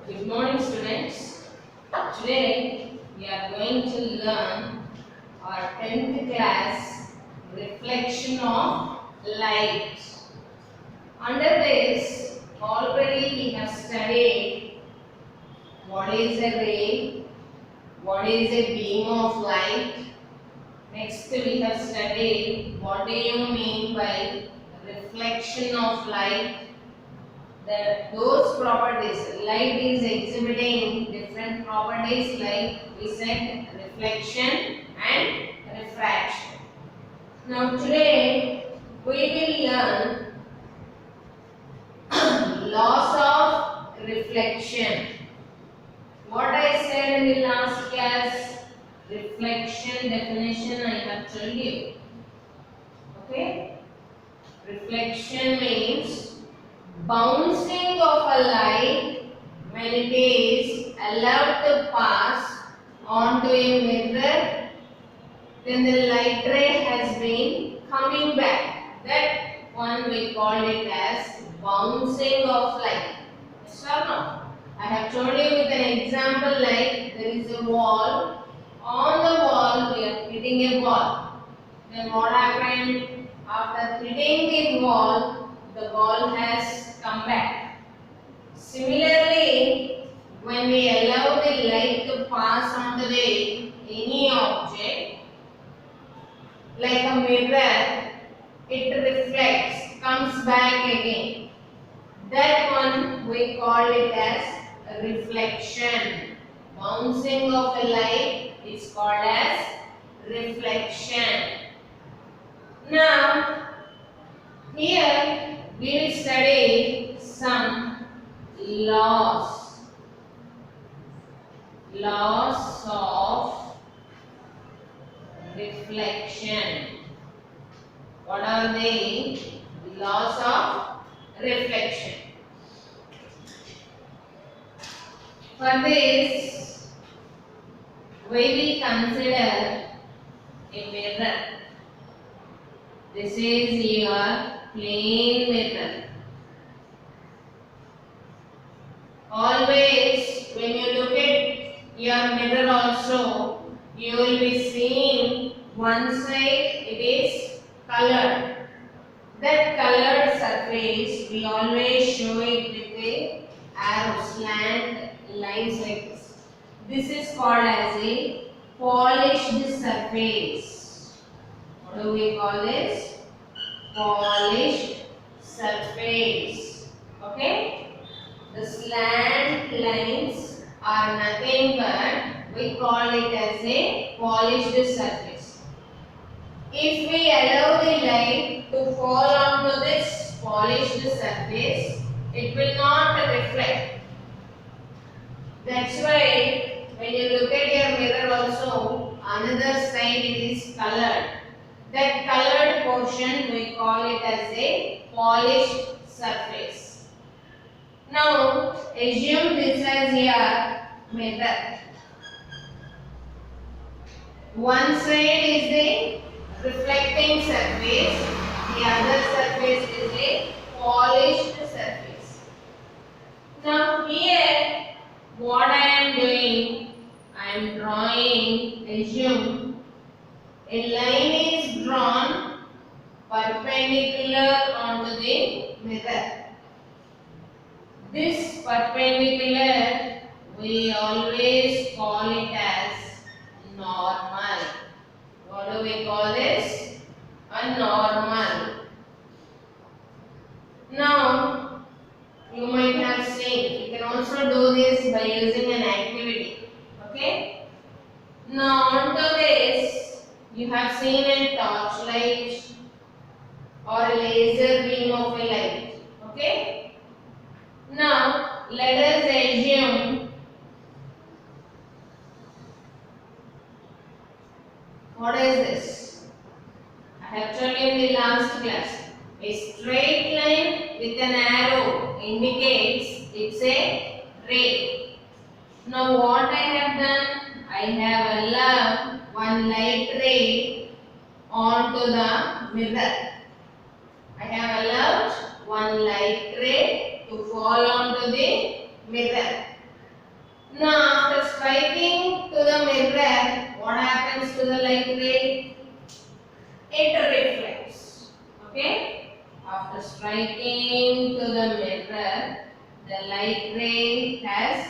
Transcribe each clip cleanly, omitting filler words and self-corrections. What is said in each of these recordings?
Good morning, students. Today we are going to learn our 10th class reflection of light. Under this, already we have studied what is a ray, what is a beam of light. Next, we have studied what do you mean by reflection of light. Those properties, light is exhibiting different properties like we said reflection and refraction. Now today we will learn laws of reflection. What I said in the last class, reflection definition I have told you. Okay, reflection means bouncing of a light when it is allowed to pass onto a mirror, then the light ray has been coming back. That one we call it as bouncing of light. Yes or no? I have told you with an example like there is a wall. On the wall we are hitting a ball. Then what happened? After hitting the ball has come back. Similarly, when we allow the light to pass onto any object, like a mirror, it reflects, comes back again. That one we call it as reflection. Bouncing of a light is called as reflection. Now, here we will study some laws. Laws of reflection. What are the laws of reflection? For this, we will consider a mirror. This is your plain mirror. Always when you look at your mirror also, you will be seeing one side it is colored. That colored surface we always show it with a arrow, slant lines like this. This is called as a polished surface. What do we call this? Polished surface. Okay? The slant lines are nothing but we call it as a polished surface. If we allow the light to fall onto this polished surface, it will not reflect. That's why when you look at your mirror also, another side it is colored. That colored portion we call it as a polished surface. Now assume this as your mirror. One side is the reflecting surface, the other surface is a polished surface. Now here what I am doing, I am drawing, assume a line is drawn perpendicular onto the mirror. This perpendicular we always call it as normal. What do we call this? A normal. Now you might have seen, you can also do this by using an activity. Okay? Now onto this, you have seen a torchlight or a laser beam of a light. Okay? Now let us assume what is this? I have told you in the last class. A straight line with an arrow indicates it's a ray. Now what I have done? I have allowed one light ray onto the mirror. I have allowed one light ray to fall onto the mirror. Now, after striking to the mirror, what happens to the light ray? It reflects. Okay? After striking to the mirror, the light ray has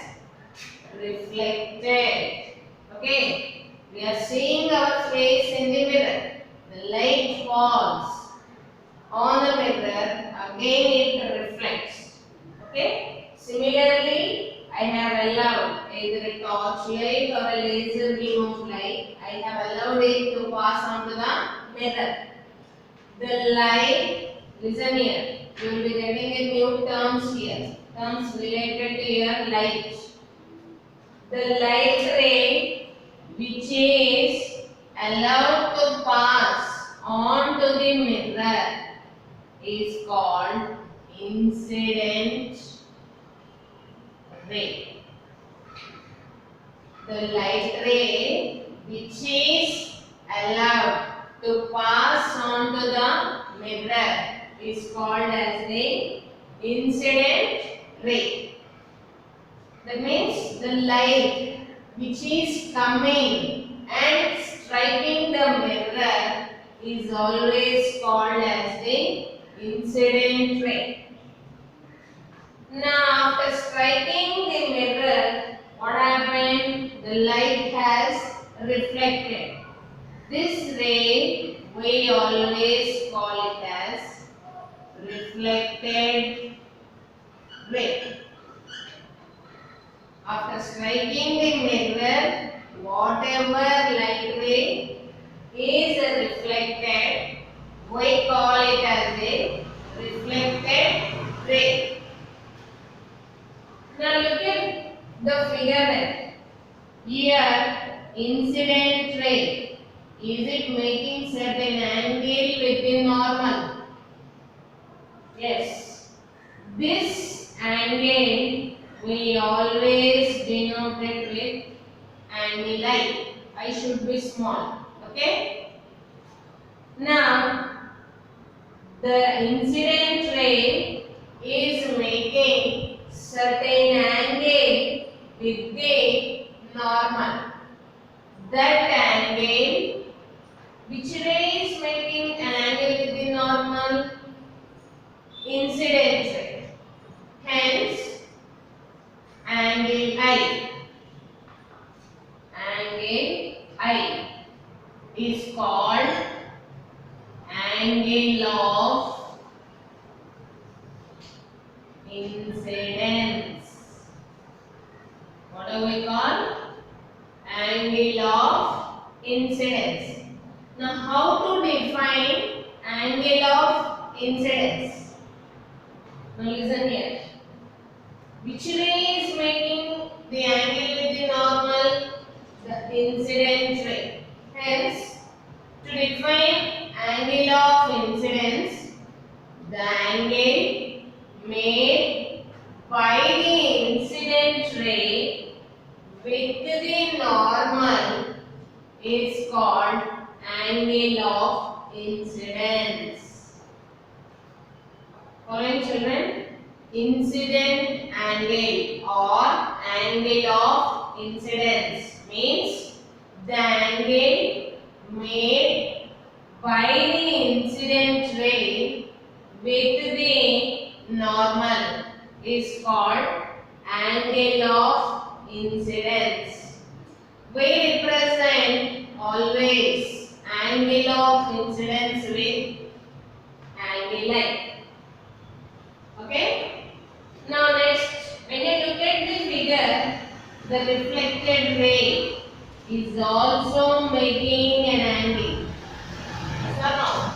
reflected. Okay? We are seeing our face in the mirror. The light falls on the mirror, again it reflects. Okay? Similarly, I have allowed either a torch light or a laser beam of light. I have allowed it to pass on to the mirror. The light, listen here, you will be getting a new terms here. Terms related to your light. The light ray which is allowed to pass on to the mirror is called incident ray. The light ray which is allowed to pass on to the mirror is called as the incident ray. That means the light which is coming and striking the mirror is always called as the incident ray. Now, after striking the mirror, what happened? The light has reflected. This ray we always call it as reflected ray. After striking the mirror, whatever light ray is reflected, we call it as a reflected ray. Now look at the figure here. Incident ray. Is it making certain angle within normal? Yes. This angle we always denote it with angle I. I should be small. Okay. Now the incident ray is making certain angle with the normal. That angle, which ray is making an angle with the normal? Incident ray. Hence, angle I. Angle I is called angle of incidence. What do we call? Angle of incidence. Now, how to define angle of incidence? Now, listen here. Which ray is making the angle with the normal? The incident ray. Hence, to define angle of incidence, the angle made by the incident ray with the normal is called angle of incidence. Following children, incident angle or angle of incidence means the angle made by the incident ray with the normal is called angle of incidence. We represent always angle of incidence with angle I. Okay? Now next, when you look at the figure, the reflected ray is also making an angle. Yes or no?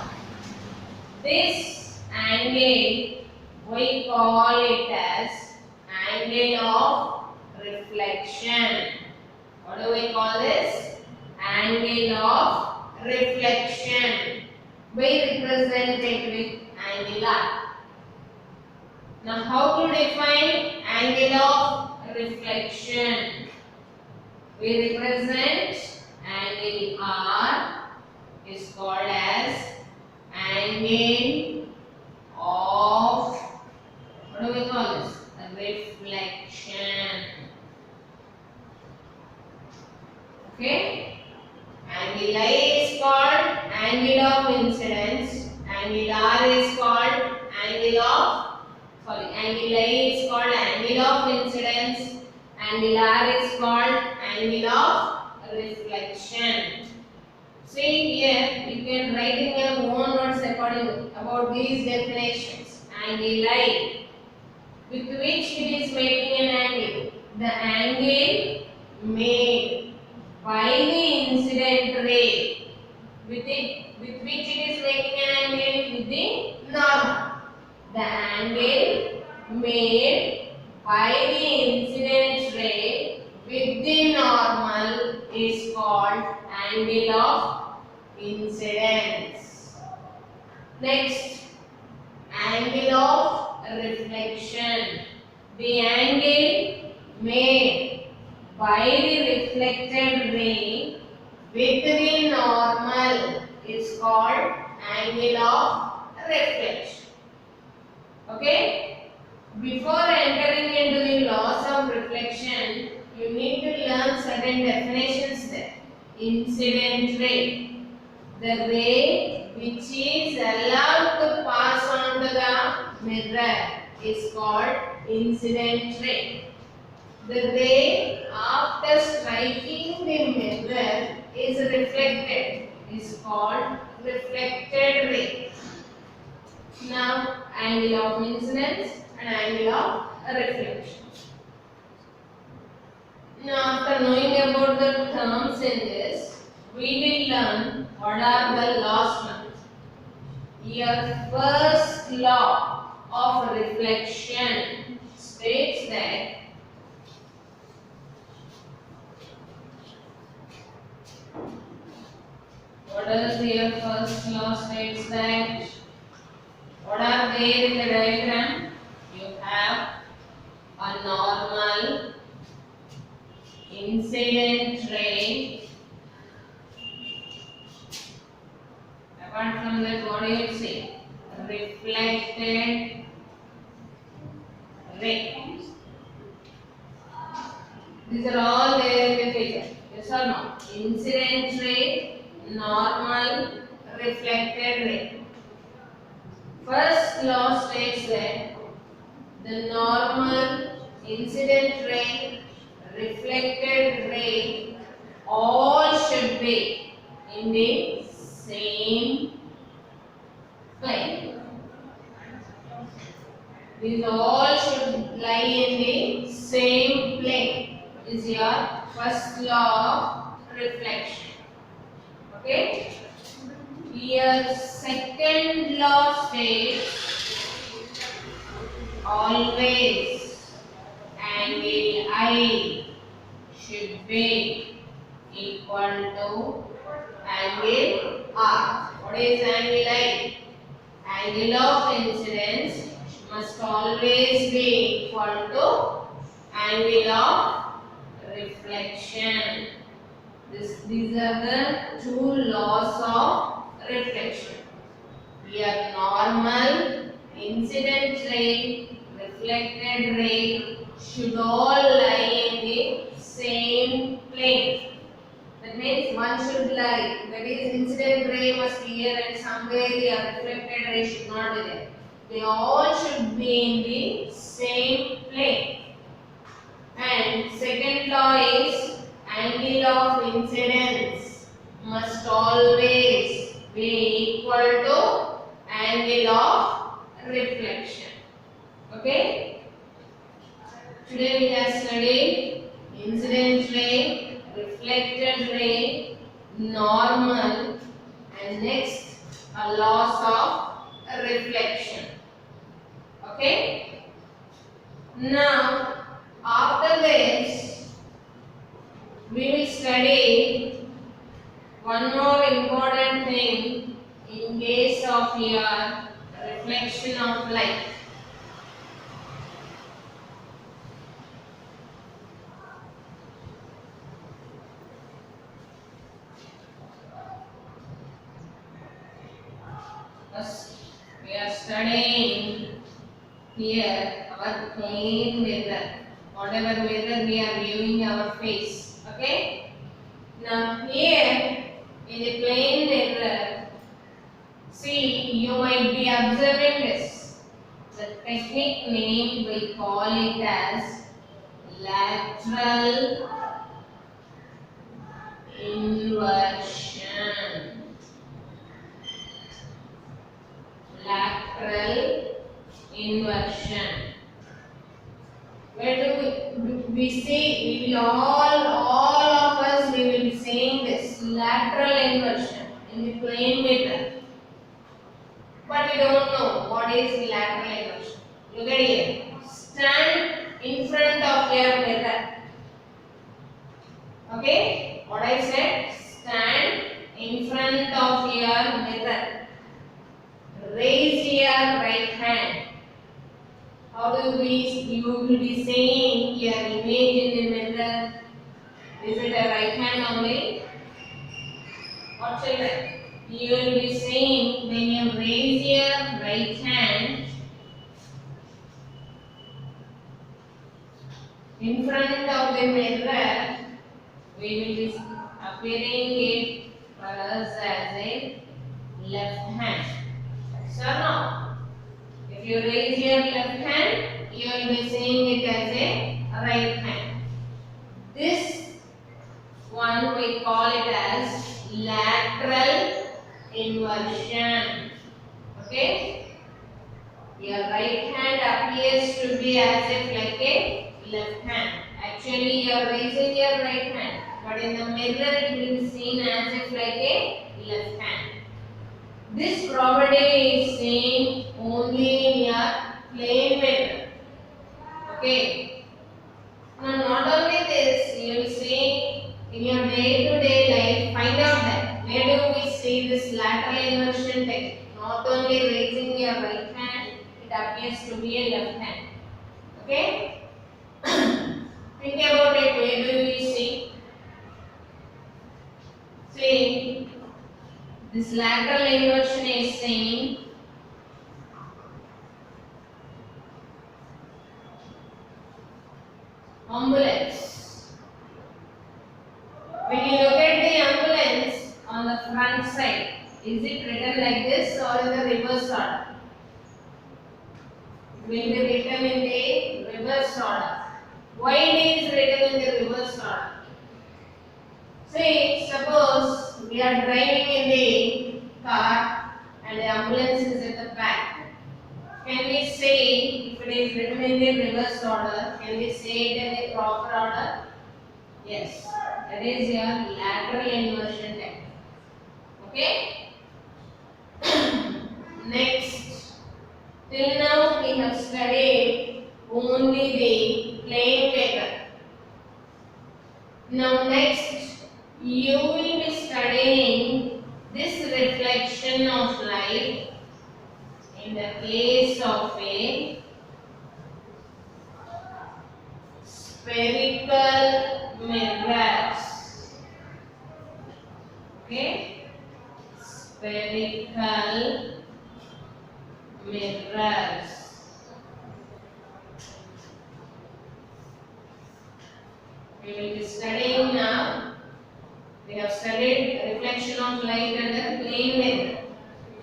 This angle we call it as angle of reflection. What do we call this? Angle of reflection. We represent it with angle R. Now, how to define angle of reflection? We represent angle R is called as angle of, what do we call this? Reflection. Okay. Angle I is called angle of incidence. Angle R is called angle I is called angle of incidence. Angle R is called angle of reflection. See here, you can write in your own notes according about these definitions. Angle I, with which it is making an angle. The angle made by the incident ray, with which it is making an angle with the normal. The angle made by the incident ray with the normal is called angle of incidence. Next, angle of reflection. The angle made by the reflected ray with the normal is called angle of reflection. Okay? Before entering into the laws of reflection, you need to learn certain definitions there. Incident ray, the ray which is allowed to pass on to the mirror is called incident ray. The ray after striking the mirror is reflected is called reflected ray. Now, angle of incidence and angle of reflection. Now, after knowing about the terms in this, we will learn what are the laws now. Your first law of reflection states that what is your first law states that what are there in the diagram? You have a normal incident ray. Apart from that, what do you see? Reflected ray. These are all there in the figure. Yes or no? Incident ray, normal, reflected ray. First law states that the normal, incident ray, reflected ray all should be in the same plane. These all should lie in the same plane. Is your first law of reflection. Okay? Your second law states always angle I should be equal to angle R. What is angle I? Angle of incidence must always be equal to angle of reflection. These are the two laws of reflection. Your normal, incident ray, reflected ray should all lie in the same plane. That means one should lie. That is, incident ray must be here and somewhere the reflected ray should not be there. They all should be in the same plane. And second law is angle of incidence must always be equal to angle of reflection. Okay? Today we have studied incident ray, reflected ray, normal, and next a laws of reflection. Okay? Now, after this, we will study one more important thing in case of your reflection of light. First, we are studying here our plane mirror. Whatever mirror we are viewing our face. Okay? Now here in the plane mirror, see, you might be observing this. The technique name we call it as lateral inversion. Lateral inversion. Where do we see? We will all of us we will be saying this lateral inversion in the plane mirror. But we don't know what is lateral inversion. Look at here. Stand in front of your mirror. Okay? What I said? Stand in front of your mirror. Raise your right hand. How do you will be saying your image in the mirror? Is it a right hand only? What children? You will be saying when you raise your right hand in front of the mirror, we will be appearing it for us as a left hand. So now, if you raise your left hand, you will be seeing it as a right hand. This one we call it as lateral inversion. Okay? Your right hand appears to be as if like a left hand. Actually, you are raising your right hand, but in the mirror it will be seen as if like a left hand. This property is seen only in your plane mirror. Okay. Now, not only this, you will see in your day-to-day life, find out that where do we see this lateral inversion technique? Not only raising your right hand, it appears to be a left hand. Okay? Think about it. Where do we see? See, this lateral inversion is seen ambulance. When you look at the ambulance on the front side, is it written like this or in the reverse order? It will be written in the reverse order. Why it is written in the reverse order? Say, suppose we are driving in the car and the ambulance is at the back. Can we say, if it is written in the reverse order, can we say it in the proper order? Yes, that is your lateral inversion technique. Okay? Next, till now we have studied only the plane mirror. Now next, you will be studying this reflection of light in the place of a spherical mirrors. Okay? Spherical mirrors. We will be studying now. We have studied reflection of light under plane mirror.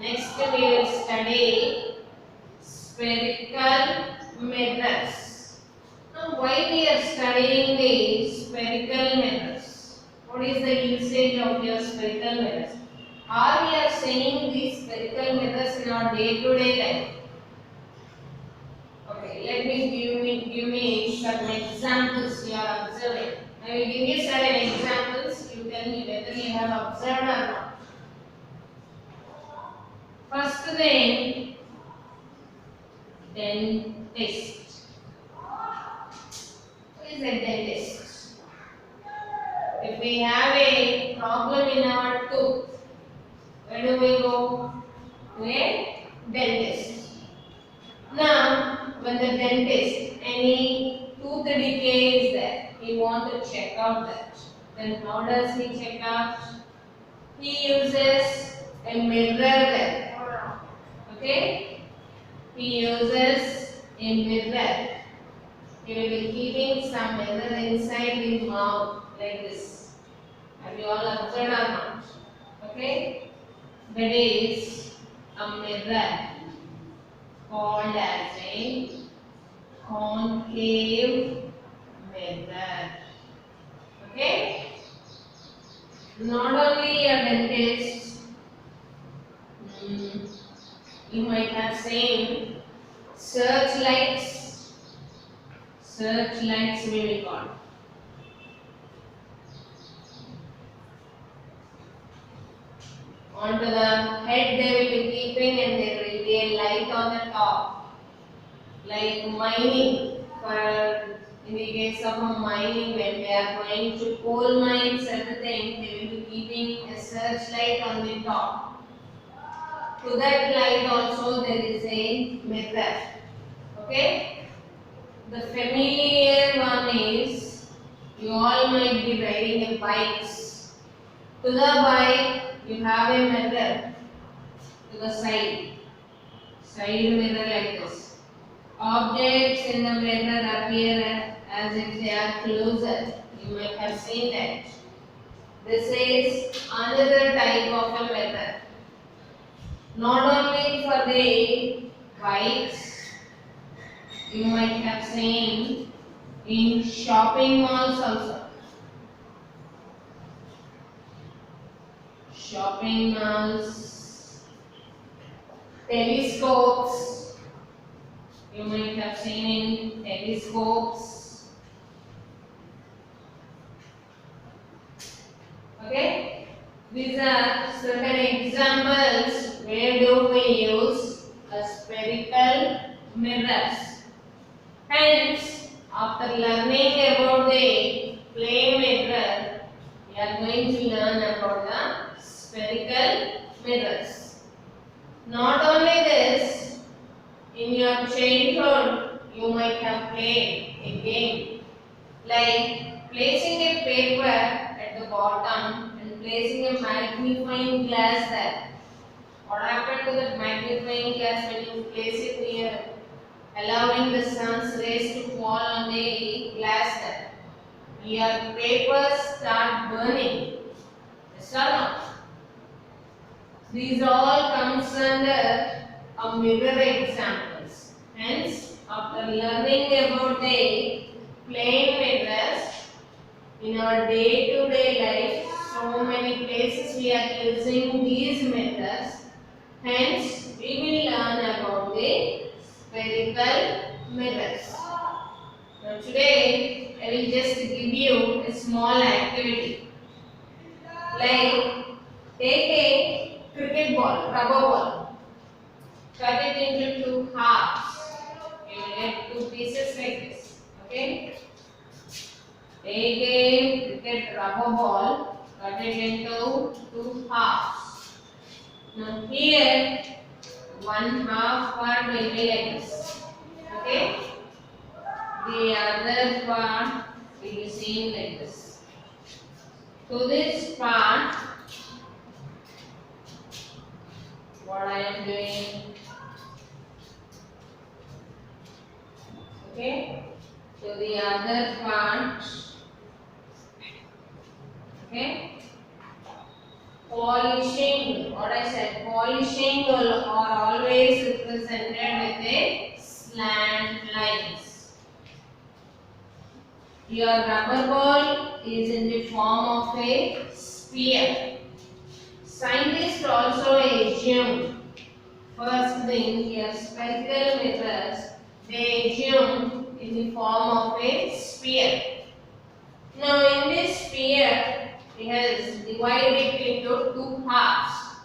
Next we will study spherical mirrors. Now why we are studying the spherical mirrors? What is the usage of your spherical mirrors? Are we are seeing these spherical mirrors in our day-to-day life? Okay, let me give me some examples you are observing. I will give you certain examples. You tell me whether you have observed or not. First thing, dentist. Who is a dentist? If we have a problem in our tooth, where do we go? To a dentist. Now, when the dentist, any tooth decay is there, he wants to check out that. Then how does he check out? He uses a mirror there. Okay? He uses a mirror. He will be keeping some mirror inside his mouth like this. Have you all observed or not? Okay, that is a mirror called as a concave mirror. Okay, not only a dentist, you might have seen searchlights. Searchlights we will call. Onto the head they will be keeping, and there will be a light on the top, like mining. For in the case of a mining, when they are going to coal mines, everything, they will be keeping a searchlight on the top. To that light also there is a mirror. Okay. The familiar one is, you all might be riding in bikes. To the bike you have a mirror to the side mirror like this. Objects in the mirror appear as if they are closer. You might have seen that. This is another type of a mirror. Not only for the bikes, you might have seen in shopping malls also. Shopping malls, telescopes, you might have seen in telescopes. Okay, these are certain examples where do we use a spherical mirrors. Hence, after learning about the plane mirror, we are going to learn about the spherical mirrors. Not only this, in your childhood, you might have played a game like placing a paper at the bottom and placing a magnifying glass there. What happened to that magnifying glass when you place it here, allowing the sun's rays to fall on the glass there? Your papers start burning. Yes or not? These all comes under a mirror examples. Hence, after learning about the plane mirrors, in our day-to-day life, so many places we are using these mirrors. Hence, we will learn about the spherical mirrors. Now today, I will just give you a small activity. Like, take a cricket ball, rubber ball, cut it into two halves. You will get two pieces like this. Okay? Take a cricket rubber ball, cut it into two halves. Now here, one half part will be like this. Okay? The other part will be seen like this. So this part, what I am doing, okay? So the other part, okay? Polishing, what I said, polishing are always represented with a slant lines. Your rubber ball is in the form of a sphere. Scientists also assume, first thing, your spherical mirrors, they assume in the form of a sphere. Now in this sphere, it has divided into two halves.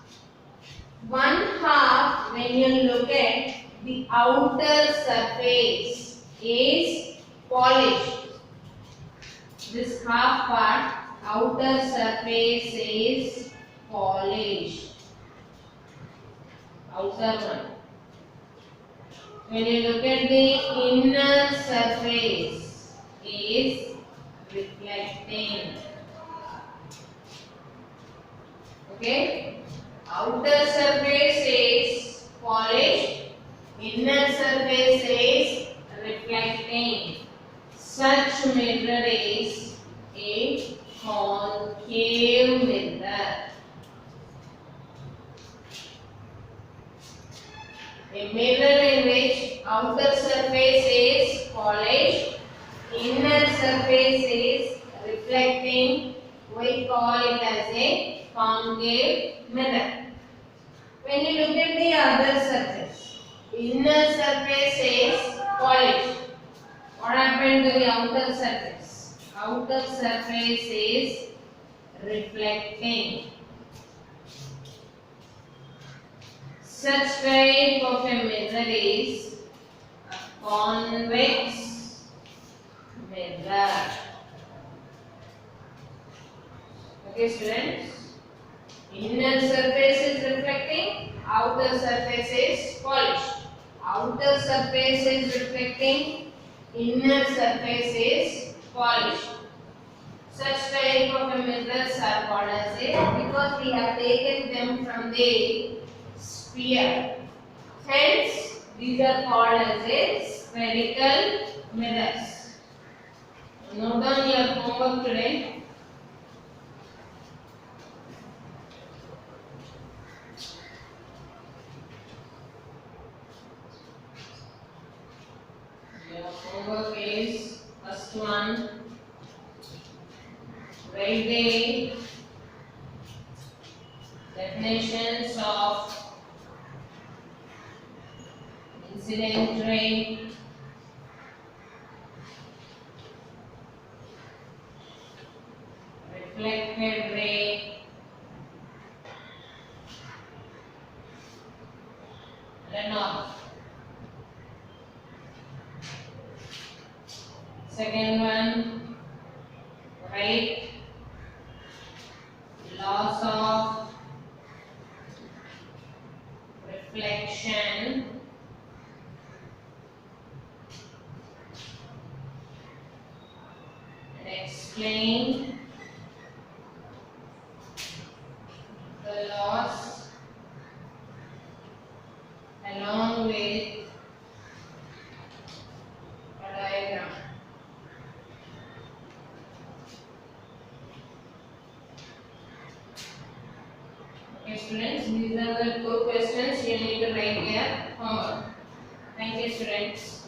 One half, when you look at the outer surface, is polished. This half part, outer surface is polished. Outer one. When you look at the inner surface, is reflecting. Okay? Outer surface is polished, inner surface is reflecting. Such mirror is a concave concave mirror. A mirror in which outer surface is polished, inner surface is reflecting. We call it as a concave mirror. When you look at the other surface, inner surface is polished. What happened to the outer surface? Outer surface is reflecting. Such type of a mirror is a convex mirror. Okay, students? Inner surface is reflecting, outer surface is polished. Outer surface is reflecting, inner surface is polished. Such type of a mirrors are called as a, because we have taken them from the sphere. Hence, these are called as a spherical mirrors. Note down your homework today. Your homework is first one. Write the definitions of incident ray, reflected ray, Reynolds. Second one, write laws of reflection and explain the laws along with a diagram. Okay, students, these are the 2 questions you need to write here homework. Thank you, students.